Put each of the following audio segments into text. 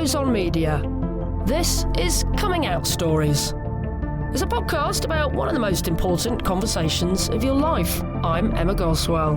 Follows on Media. This is Coming Out Stories. It's a podcast about one of the most important conversations of your life. I'm Emma Goswell.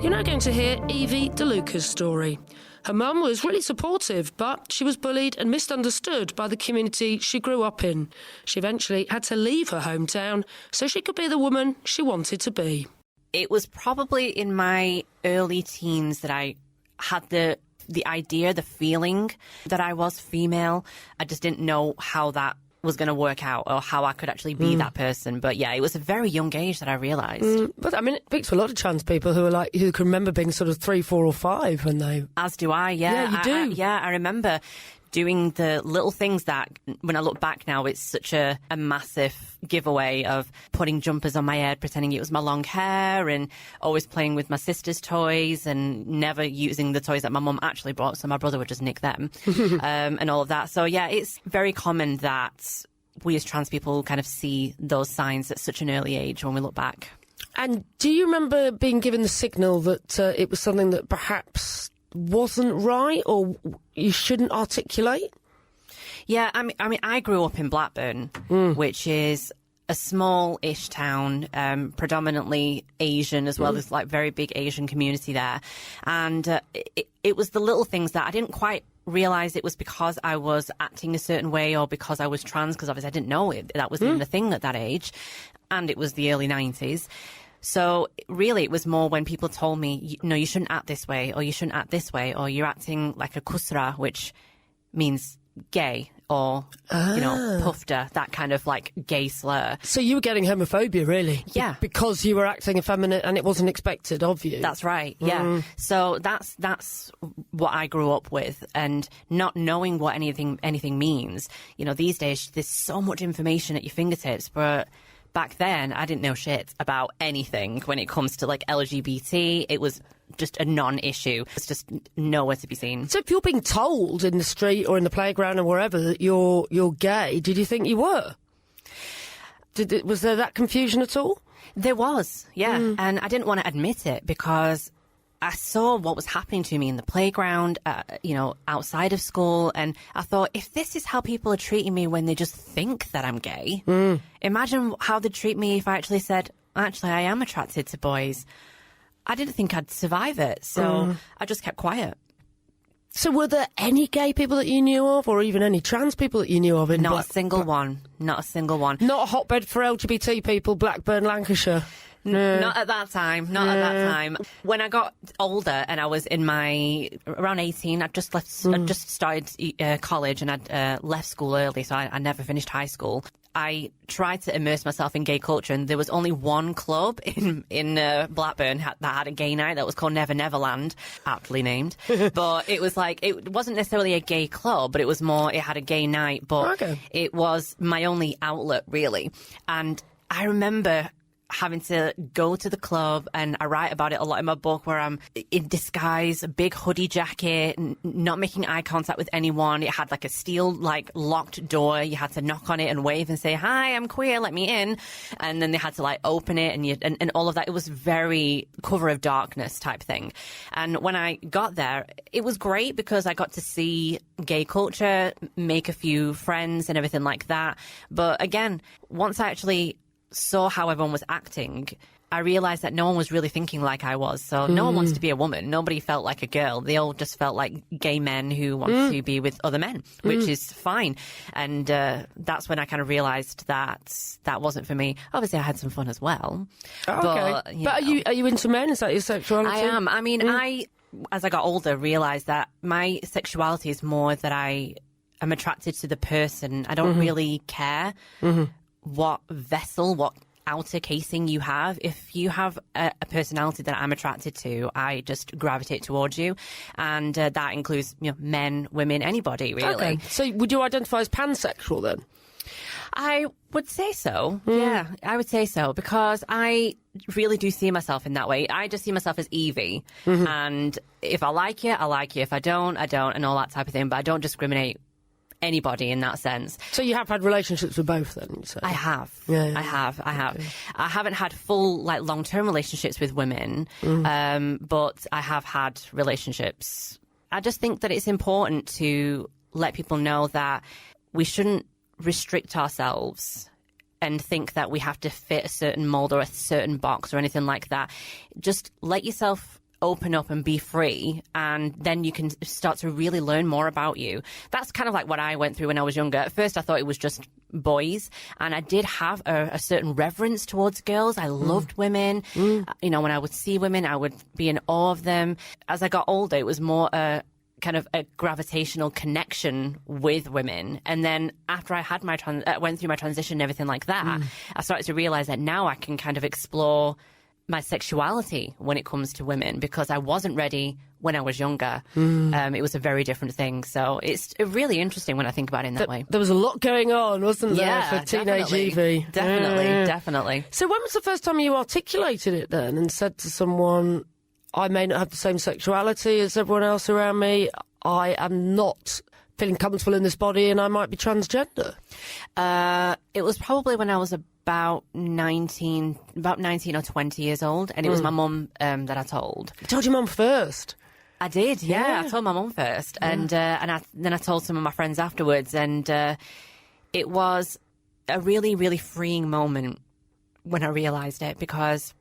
You're now going to hear Yvy De Luca's story. Her mum was really supportive, but she was bullied and misunderstood by the community she grew up in. She eventually had to leave her hometown so she could be the woman she wanted to be. It was probably in my early teens that I had the idea, the feeling that I was female. I just didn't know how that was going to work out or how I could actually be that person. But yeah, it was a very young age that I realised. But I mean, it speaks to a lot of trans people who can remember being sort of 3, 4 or 5 when they... As do I, yeah. Yeah, you do. I remember doing the little things that, when I look back now, it's such a massive giveaway of putting jumpers on my head, pretending it was my long hair, and always playing with my sister's toys and never using the toys that my mum actually brought, so my brother would just nick them, and all of that. So yeah, it's very common that we as trans people kind of see those signs at such an early age when we look back. And do you remember being given the signal that it was something that perhaps wasn't right or you shouldn't articulate? Yeah, I mean, I grew up in Blackburn, which is a small-ish town, predominantly Asian as well. There's like very big Asian community there. And it was the little things that I didn't quite realise it was because I was acting a certain way or because I was trans, because obviously I didn't know it. That was even the thing at that age. And it was the early 90s. So really it was more when people told me, no, you shouldn't act this way, or you shouldn't act this way, or you're acting like a kusra, which means gay, or, pufta, that kind of like gay slur. So you were getting homophobia, really? Yeah. Because you were acting effeminate and it wasn't expected of you? That's right, yeah. So that's what I grew up with, and not knowing what anything means. You know, these days there's so much information at your fingertips, but back then, I didn't know shit about anything when it comes to, like, LGBT. It was just a non-issue. It's just nowhere to be seen. So if you're being told in the street or in the playground or wherever that you're gay, did you think you were? Was there that confusion at all? There was, yeah. And I didn't want to admit it because I saw what was happening to me in the playground, outside of school. And I thought, if this is how people are treating me when they just think that I'm gay, imagine how they'd treat me if I actually said, actually, I am attracted to boys. I didn't think I'd survive it. So I just kept quiet. So were there any gay people that you knew of, or even any trans people that you knew of? Not a single one. Not a single one. Not a hotbed for LGBT people, Blackburn, Lancashire? No. Not at that time. When I got older and I was around 18, I'd just started college, and I'd left school early, so I never finished high school. I tried to immerse myself in gay culture, and there was only one club in Blackburn that had a gay night that was called Never Neverland, aptly named. But it was like, it wasn't necessarily a gay club, but it was more, it had a gay night, but It was my only outlet, really. And I remember having to go to the club, and I write about it a lot in my book, where I'm in disguise, a big hoodie jacket, not making eye contact with anyone. It had like a steel, like, locked door. You had to knock on it and wave and say, "Hi, I'm queer, let me in." And then they had to like open it and all of that. It was very cover of darkness type thing. And when I got there, it was great because I got to see gay culture, make a few friends and everything like that. But again, once I actually saw how everyone was acting, I realised that no one was really thinking like I was. So no one wants to be a woman. Nobody felt like a girl. They all just felt like gay men who want to be with other men, which is fine. And that's when I kind of realised that that wasn't for me. Obviously, I had some fun as well. Oh, okay. But are you into men? Is that your sexuality? I am. I mean, as I got older, realised that my sexuality is more that I am attracted to the person. I don't really care what outer casing you have. If you have a personality that I'm attracted to, I just gravitate towards you. And that includes men, women, anybody, really. Okay. So would you identify as pansexual then? I would say so. Yeah, I would say so, because I really do see myself in that way. I just see myself as Yvy. And if I like you, I like you. If I don't, I don't, and all that type of thing. But I don't discriminate anybody in that sense. So you have had relationships with both then? So. I have. Yeah. I have. Okay. I haven't had full, like, long-term relationships with women, but I have had relationships. I just think that it's important to let people know that we shouldn't restrict ourselves and think that we have to fit a certain mold or a certain box or anything like that. Just let yourself open up and be free, and then you can start to really learn more about you. That's kind of like what I went through when I was younger. At first I thought it was just boys, and I did have a certain reverence towards girls. I loved women. You know, when I would see women, I would be in awe of them. As I got older, it was more a kind of a gravitational connection with women. And then after I had went through my transition and everything like that, I started to realize that now I can kind of explore my sexuality when it comes to women, because I wasn't ready when I was younger. It was a very different thing. So it's really interesting when I think about it in that way. There was a lot going on, wasn't there, for teenage Yvy? Definitely. So when was the first time you articulated it then and said to someone, I may not have the same sexuality as everyone else around me, I am not feeling comfortable in this body and I might be transgender? It was probably when I was about 19 or 20 years old, and it was my mum that I told. You told your mum first? I did, yeah. I told my mum first, and then I told some of my friends afterwards, and it was a really, really freeing moment when I realised it, because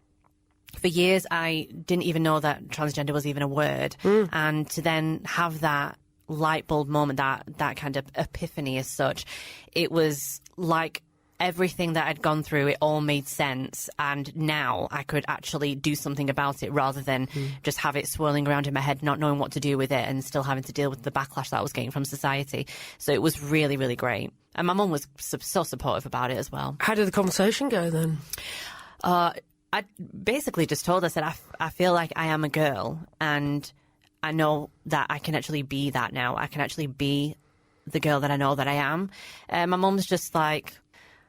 for years I didn't even know that transgender was even a word, and to then have that light bulb moment, that kind of epiphany as such, it was like everything that I'd gone through, it all made sense, and now I could actually do something about it rather than just have it swirling around in my head, not knowing what to do with it, and still having to deal with the backlash that I was getting from society. So it was really, really great. And my mum was so supportive about it as well. How did the conversation go then? I basically just told her, I said, I feel like I am a girl, and I know that I can actually be that now. I can actually be the girl that I know that I am. My mum's just like,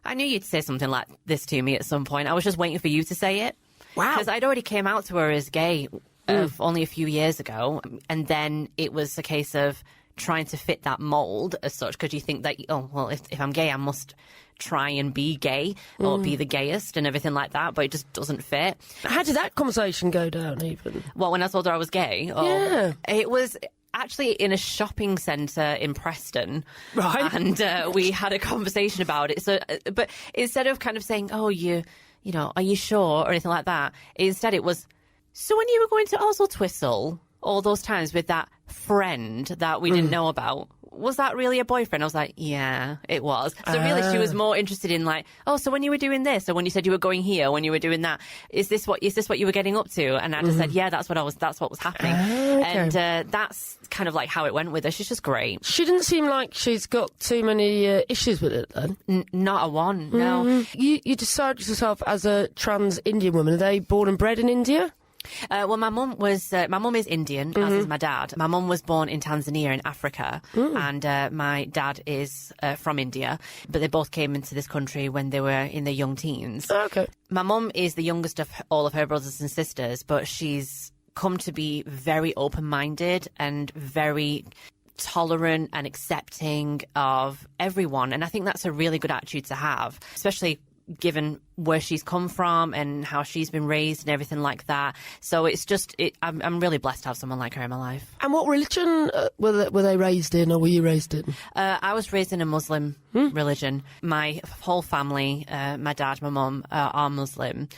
I knew you'd say something like this to me at some point. I was just waiting for you to say it. Wow. Because I'd already came out to her as gay only a few years ago. And then it was a case of trying to fit that mold as such, because you think that, oh, well, if I'm gay, I must try and be gay or be the gayest and everything like that, but it just doesn't fit. How did that conversation go down even? Well, when I told her I was gay? It was actually in a shopping centre in Preston. Right. And we had a conversation about it. So, but instead of kind of saying, oh, you know, are you sure, or anything like that, instead it was, so when you were going to Oslo Twistle all those times with that friend that we didn't know about, was that really a boyfriend? I was like, yeah, it was. So really she was more interested in like, oh, so when you were doing this, or when you said you were going here, when you were doing that, is this what you were getting up to? And I just said, yeah, that's what was happening. And that's kind of like how it went with her. She's just great. She didn't seem like she's got too many issues with it then? Not a one, no. You described yourself as a trans Indian woman. Are they born and bred in India? Well, my mum is Indian, as is my dad. My mum was born in Tanzania in Africa, and my dad is from India, but they both came into this country when they were in their young teens. Okay. My mum is the youngest of all of her brothers and sisters, but she's come to be very open-minded and very tolerant and accepting of everyone, and I think that's a really good attitude to have, especially given where she's come from and how she's been raised and everything like that. So it's just, I'm really blessed to have someone like her in my life. And what religion were they raised in, or were you raised in? I was raised in a Muslim religion. My whole family, my dad, my mum, are Muslim,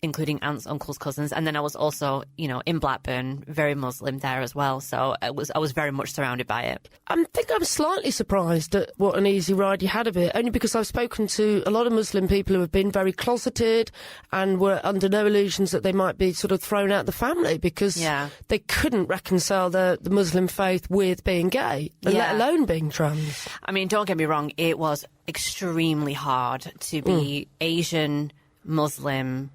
including aunts, uncles, cousins. And then I was also, in Blackburn, very Muslim there as well. So I was very much surrounded by it. I think I'm slightly surprised at what an easy ride you had of it, only because I've spoken to a lot of Muslim people who have been very closeted and were under no illusions that they might be sort of thrown out of the family because they couldn't reconcile the Muslim faith with being gay, let alone being trans. I mean, don't get me wrong, it was extremely hard to be Asian, Muslim,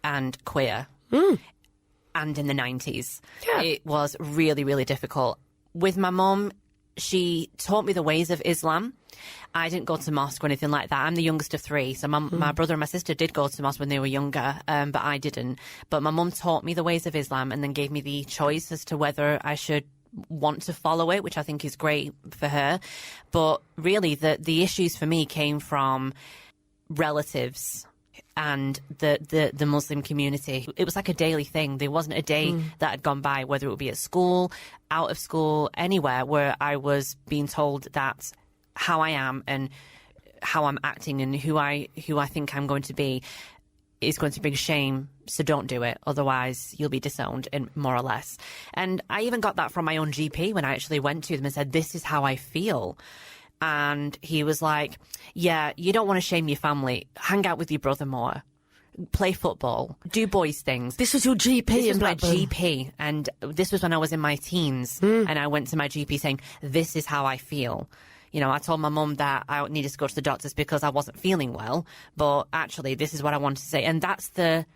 and queer, and in the 90s. It was really, really difficult. With my mum, she taught me the ways of Islam. I didn't go to mosque or anything like that. I'm the youngest of three, so my brother and my sister did go to mosque when they were younger, but I didn't. But my mum taught me the ways of Islam and then gave me the choice as to whether I should want to follow it, which I think is great for her. But really, the issues for me came from relatives and the Muslim community. It was like a daily thing. There wasn't a day that had gone by, whether it would be at school, out of school, anywhere, where I was being told that how I am and how I'm acting and who I think I'm going to be is going to bring shame, so don't do it. Otherwise, you'll be disowned, and more or less. And I even got that from my own GP when I actually went to them and said, this is how I feel. And he was like, yeah, you don't want to shame your family. Hang out with your brother more. Play football. Do boys things. This was your GP This was my Blackburn? GP. And this was when I was in my teens. And I went to my GP saying, this is how I feel. You know, I told my mum that I needed to go to the doctors because I wasn't feeling well, but actually this is what I wanted to say. And that's the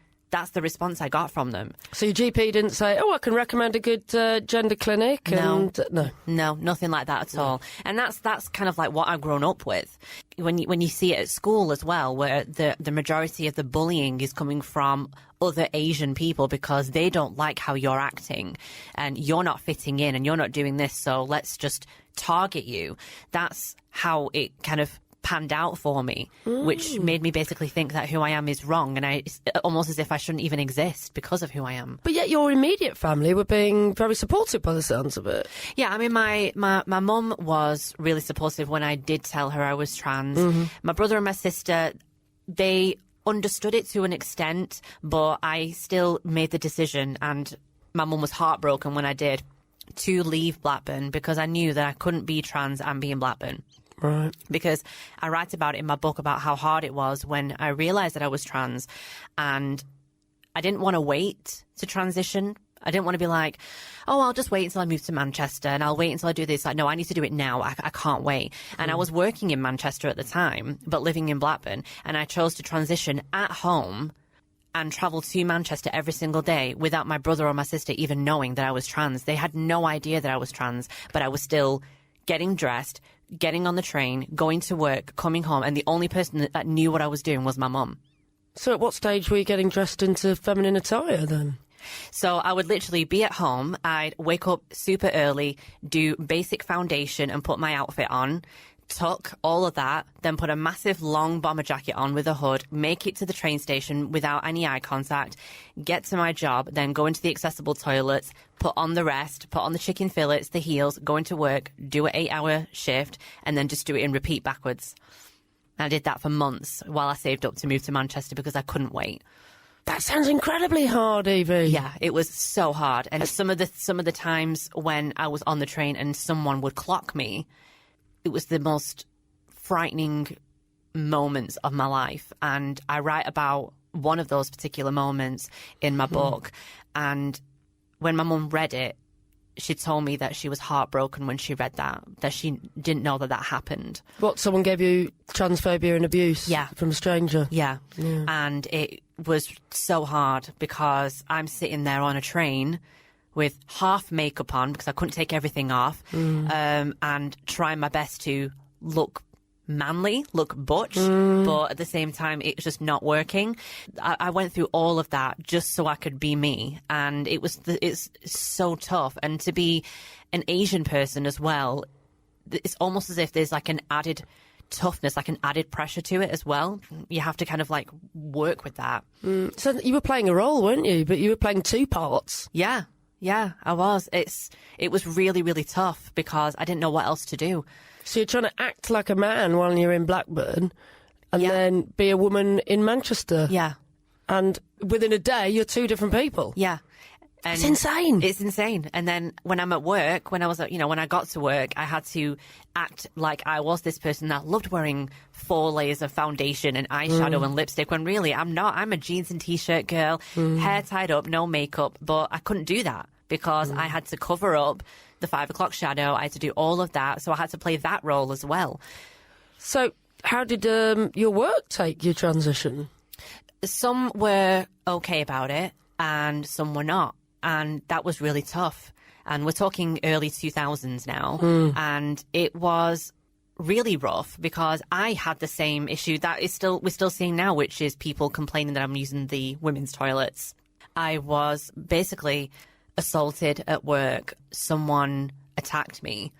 response I got from them. So your GP didn't say, oh, I can recommend a good gender clinic? No. No, Nothing like that at all. And that's kind of like what I've grown up with. When you see it at school as well, where the majority of the bullying is coming from other Asian people because they don't like how you're acting and you're not fitting in and you're not doing this, so let's just target you. That's how it kind of panned out for me, which made me basically think that who I am is wrong, and it's almost as if I shouldn't even exist because of who I am. But yet your immediate family were being very supportive by the sounds of it. Yeah, I mean, my mum was really supportive when I did tell her I was trans. My brother and my sister, they understood it to an extent, but I still made the decision, and my mum was heartbroken when I did, to leave Blackburn because I knew that I couldn't be trans and be in Blackburn. Right. Because I write about it in my book about how hard it was when I realised that I was trans, and I didn't want to wait to transition. I didn't want to be like, oh, I'll just wait until I move to Manchester and I'll wait until I do this. Like, no, I need to do it now. I can't wait. And I was working in Manchester at the time, but living in Blackburn, and I chose to transition at home and travel to Manchester every single day without my brother or my sister even knowing that I was trans. They had no idea that I was trans, but I was still getting dressed, getting on the train, going to work, coming home, and the only person that knew what I was doing was my mum. So at what stage were you getting dressed into feminine attire then? So I would literally be at home, I'd wake up super early, do basic foundation and put my outfit on, tuck all of that, then put a massive long bomber jacket on with a hood, make it to the train station without any eye contact, get to my job, then go into the accessible toilets, put on the rest, put on the chicken fillets, the heels, go into work, do an 8-hour shift, and then just do it in repeat backwards. And I did that for months while I saved up to move to Manchester because I couldn't wait. That sounds incredibly hard, Yvy. Yeah, it was so hard. And some of the times when I was on the train and someone would clock me, it was the most frightening moments of my life. And I write about one of those particular moments in my book. And when my mum read it, she told me that she was heartbroken when she read that she didn't know that happened. What, someone gave you transphobia and abuse? Yeah. From a stranger? Yeah. And it was so hard because I'm sitting there on a train with half makeup on because I couldn't take everything off, and trying my best to look manly, look butch, but at the same time it's just not working. I went through all of that just so I could be me, and it's so tough. And to be an Asian person as well, it's almost as if there's like an added toughness, like an added pressure to it as well. You have to kind of like work with that. So you were playing a role, weren't you? But you were playing two parts. Yeah, I was. It was really, really tough because I didn't know what else to do. So you're trying to act like a man while you're in Blackburn and then be a woman in Manchester. Yeah. And within a day, you're two different people. Yeah. And it's insane. It's insane. And then when I'm at work, when I got to work, I had to act like I was this person that loved wearing 4 layers of foundation and eyeshadow and lipstick, when really I'm not. I'm a jeans and T-shirt girl, hair tied up, no makeup. But I couldn't do that because I had to cover up the 5 o'clock shadow. I had to do all of that. So I had to play that role as well. So how did your work take your transition? Some were okay about it and some were not. And that was really tough. And we're talking early 2000s now. And it was really rough because I had the same issue that we're still seeing now, which is people complaining that I'm using the women's toilets. I was basically assaulted at work. Someone attacked me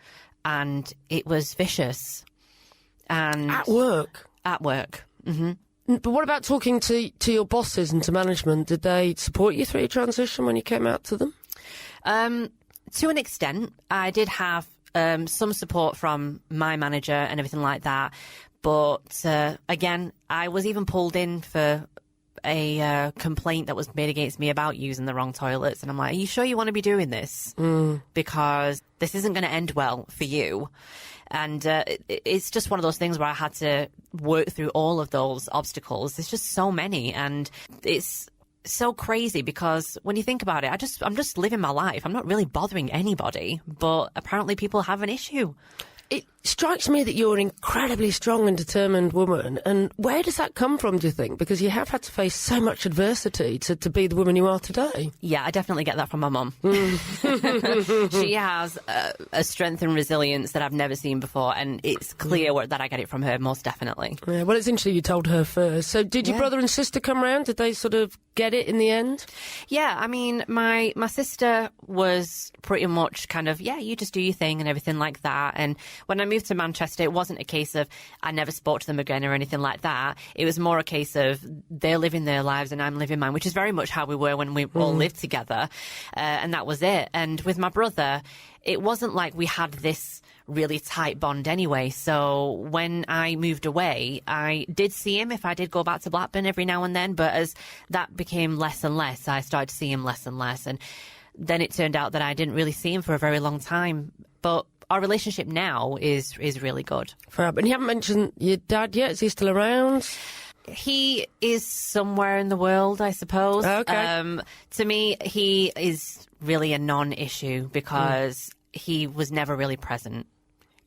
and it was vicious. And At work? At work. Mm-hmm. But what about talking to your bosses and to management? Did they support you through your transition when you came out to them? To an extent. I did have some support from my manager and everything like that. But again, I was even pulled in for a complaint that was made against me about using the wrong toilets. And I'm like, are you sure you want to be doing this? Because this isn't going to end well for you. And it's just one of those things where I had to work through all of those obstacles. There's just so many. And it's so crazy because when you think about it, I'm just living my life. I'm not really bothering anybody. But apparently people have an issue. It strikes me that you're an incredibly strong and determined woman. And where does that come from, do you think? Because you have had to face so much adversity to be the woman you are today. Yeah, I definitely get that from my mum. She has a strength and resilience that I've never seen before. And it's clear that I get it from her, most definitely. Yeah, well, it's interesting you told her first. So did your brother and sister come round? Did they sort of get it in the end? Yeah, I mean, my sister was pretty much kind of, yeah, you just do your thing and everything like that. And when I moved to Manchester, it wasn't a case of I never spoke to them again or anything like that. It was more a case of they're living their lives and I'm living mine, which is very much how we were when we all lived together. And that was it. And with my brother, it wasn't like we had this really tight bond anyway. So when I moved away, I did see him if I did go back to Blackburn every now and then. But as that became less and less, I started to see him less and less. And then it turned out that I didn't really see him for a very long time. But our relationship now is really good. Fab. And you haven't mentioned your dad yet. Is he still around? He is somewhere in the world, I suppose. Okay. To me, he is really a non-issue because he was never really present.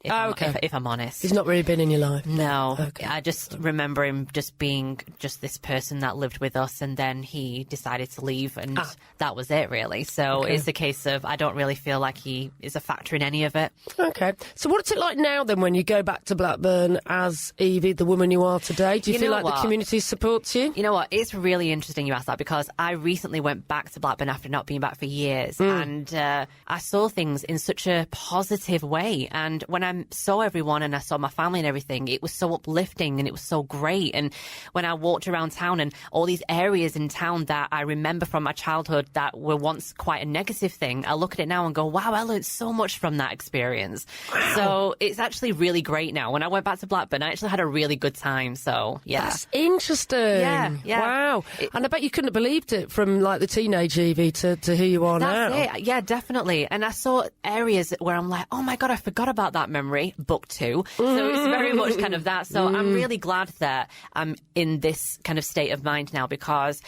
If I'm honest. He's not really been in your life? No. Okay. I just remember him just being just this person that lived with us and then he decided to leave and that was it really. So it's a case of I don't really feel like he is a factor in any of it. Okay. So what's it like now then when you go back to Blackburn as Yvy, the woman you are today? Do you feel like the community supports you? You know what? It's really interesting you asked that because I recently went back to Blackburn after not being back for years and I saw things in such a positive way. And when I saw everyone and I saw my family and everything, it was so uplifting and it was so great. And when I walked around town and all these areas in town that I remember from my childhood that were once quite a negative thing, I look at it now and go, wow, I learned so much from that experience. Wow. So it's actually really great now. When I went back to Blackburn, I actually had a really good time. So yeah. That's interesting. Yeah. Wow. And I bet you couldn't have believed it from like the teenage Yvy to who you are now. That's it. Yeah, definitely. And I saw areas where I'm like, oh my God, I forgot about that memory. Book 2. So it's very much kind of that. So I'm really glad that I'm in this kind of state of mind now because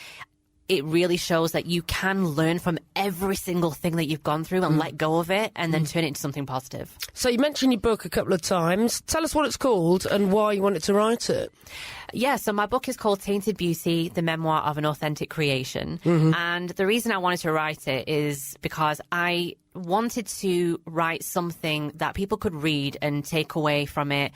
it really shows that you can learn from every single thing that you've gone through and let go of it and then turn it into something positive. So you mentioned your book a couple of times. Tell us what it's called and why you wanted to write it. Yeah, so my book is called Tainted Beauty, the memoir of an authentic creation. And the reason I wanted to write it is because I wanted to write something that people could read and take away from it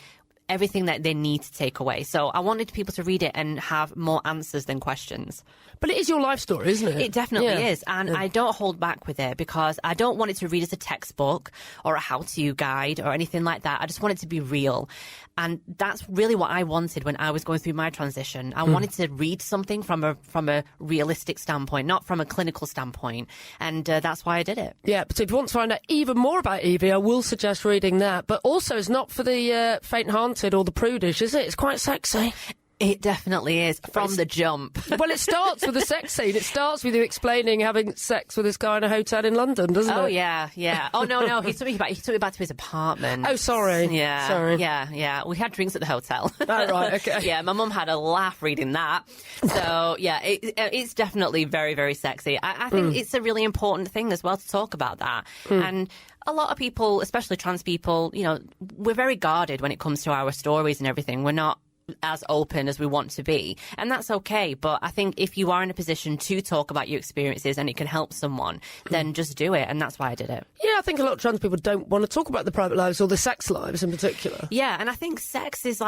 everything that they need to take away. So I wanted people to read it and have more answers than questions. But it is your life story, isn't it? It definitely is. And I don't hold back with it because I don't want it to read as a textbook or a how-to guide or anything like that. I just want it to be real. And that's really what I wanted when I was going through my transition. I wanted to read something from a realistic standpoint, not from a clinical standpoint. And that's why I did it. Yeah, but if you want to find out even more about Yvy, I will suggest reading that. But also, it's not for the faint-hearted or the prudish, is it? It's quite sexy. It definitely is, from the jump. Well, it starts with a sex scene. It starts with you explaining having sex with this guy in a hotel in London, doesn't it? Oh, yeah. Oh, no, he took me back to his apartment. Oh, sorry. Yeah. Sorry. Yeah. We had drinks at the hotel. Oh, right, okay. Yeah, my mum had a laugh reading that. So, yeah, it's definitely very, very sexy. I think it's a really important thing as well to talk about that. And a lot of people, especially trans people, you know, we're very guarded when it comes to our stories and everything. We're not as open as we want to be, and that's okay. But I think if you are in a position to talk about your experiences and it can help someone, then just do it, and that's why I did it. Yeah, think a lot of trans people don't want to talk about their private lives or their sex lives in particular. Yeah, and I think sex is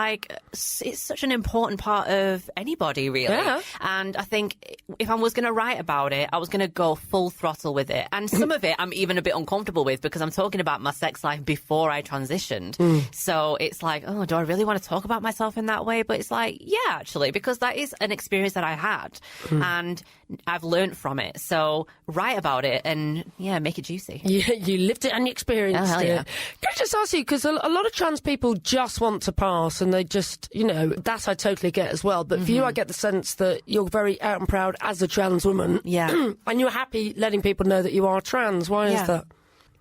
it's such an important part of anybody, really. Yeah. And I think if I was going to write about it, I was going to go full throttle with it. And some of it I'm even a bit uncomfortable with because I'm talking about my sex life before I transitioned. So it's like, oh, do I really want to talk about myself in that way? But it's like, yeah, actually, because that is an experience that I had and I've learned from it. So write about it and, yeah, make it juicy. Yeah, you lived it and you experienced hell it. yeah. Can I just ask you, because a lot of trans people just want to pass and they just, that I totally get as well. But for you, I get the sense that you're very out and proud as a trans woman. Yeah. And you're happy letting people know that you are trans. Why is that?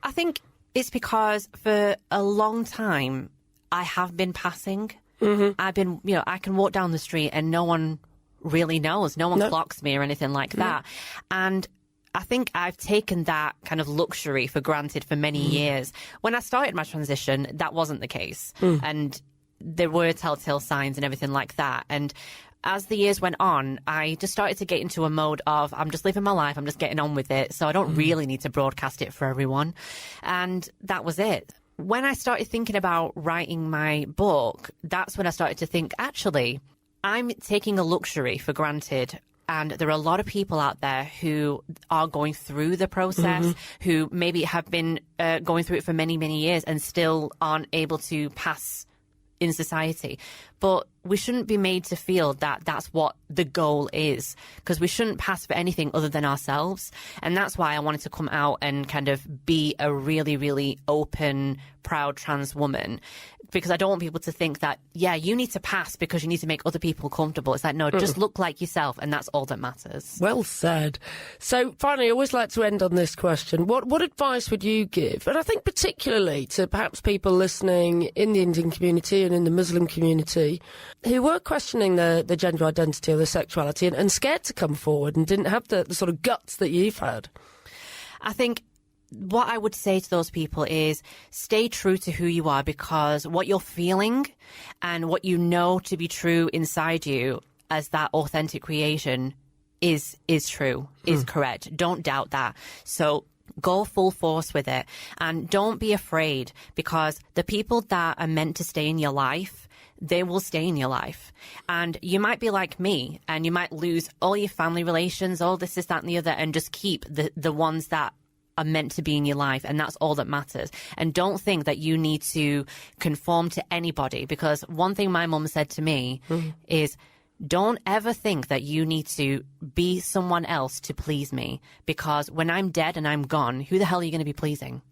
I think it's because for a long time, I have been passing. I've been, I can walk down the street and no one really knows. No one clocks me or anything like that. And I think I've taken that kind of luxury for granted for many years. When I started my transition, that wasn't the case. And there were telltale signs and everything like that. And as the years went on, I just started to get into a mode of I'm just living my life, I'm just getting on with it. So I don't really need to broadcast it for everyone. And that was it. When I started thinking about writing my book, that's when I started to think, actually, I'm taking a luxury for granted. And there are a lot of people out there who are going through the process, who maybe have been going through it for many, many years and still aren't able to pass in society. But we shouldn't be made to feel that that's what the goal is, because we shouldn't pass for anything other than ourselves. And that's why I wanted to come out and kind of be a really, really open, proud trans woman, because I don't want people to think that, yeah, you need to pass because you need to make other people comfortable. It's like, no, just look like yourself, and that's all that matters. Well said. So finally, I always like to end on this question. What advice would you give? And I think particularly to perhaps people listening in the Indian community and in the Muslim community who were questioning their gender identity or their sexuality and scared to come forward and didn't have the sort of guts that you've had. I think what I would say to those people is stay true to who you are, because what you're feeling and what you know to be true inside you as that authentic creation is true, is correct. Don't doubt that. So go full force with it and don't be afraid, because the people that are meant to stay in your life, they will stay in your life. And you might be like me and you might lose all your family relations, all this, that, and the other, and just keep the ones that are meant to be in your life, and that's all that matters. And don't think that you need to conform to anybody, because one thing my mum said to me is, don't ever think that you need to be someone else to please me, because when I'm dead and I'm gone, who the hell are you going to be pleasing?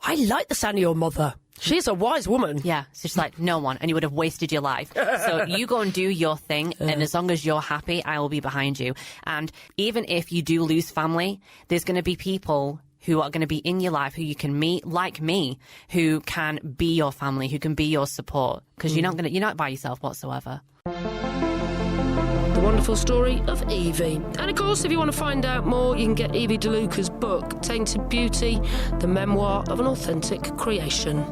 I like the sound of your mother. She's a wise woman. Yeah, so she's like, no one, and you would have wasted your life. So you go and do your thing, and as long as you're happy, I will be behind you. And even if you do lose family, there's going to be people who are going to be in your life who you can meet, like me, who can be your family, who can be your support, because you're not by yourself whatsoever. The wonderful story of Yvy. And of course, if you want to find out more, you can get Yvy De Luca's book, Tainted Beauty, the memoir of an authentic creation.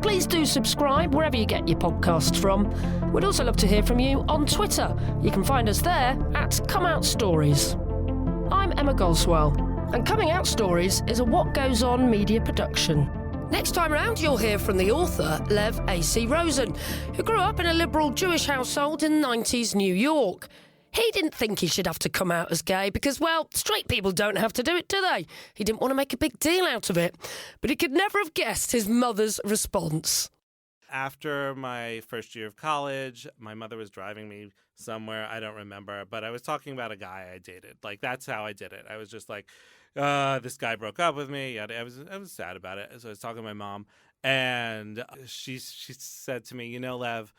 Please do subscribe wherever you get your podcasts from. We'd also love to hear from you on Twitter. You can find us there at Come Out Stories. I'm Emma Goswell, and Coming Out Stories is a What Goes On media production. Next time round, you'll hear from the author, Lev A.C. Rosen, who grew up in a liberal Jewish household in 90s New York. He didn't think he should have to come out as gay because, well, straight people don't have to do it, do they? He didn't want to make a big deal out of it. But he could never have guessed his mother's response. After my first year of college, my mother was driving me somewhere, I don't remember, but I was talking about a guy I dated. Like, that's how I did it. I was just like, this guy broke up with me. I was sad about it. So I was talking to my mom, and she said to me, you know, Lev,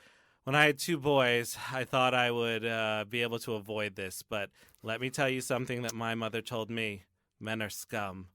when I had two boys, I thought I would be able to avoid this. But let me tell you something that my mother told me. Men are scum.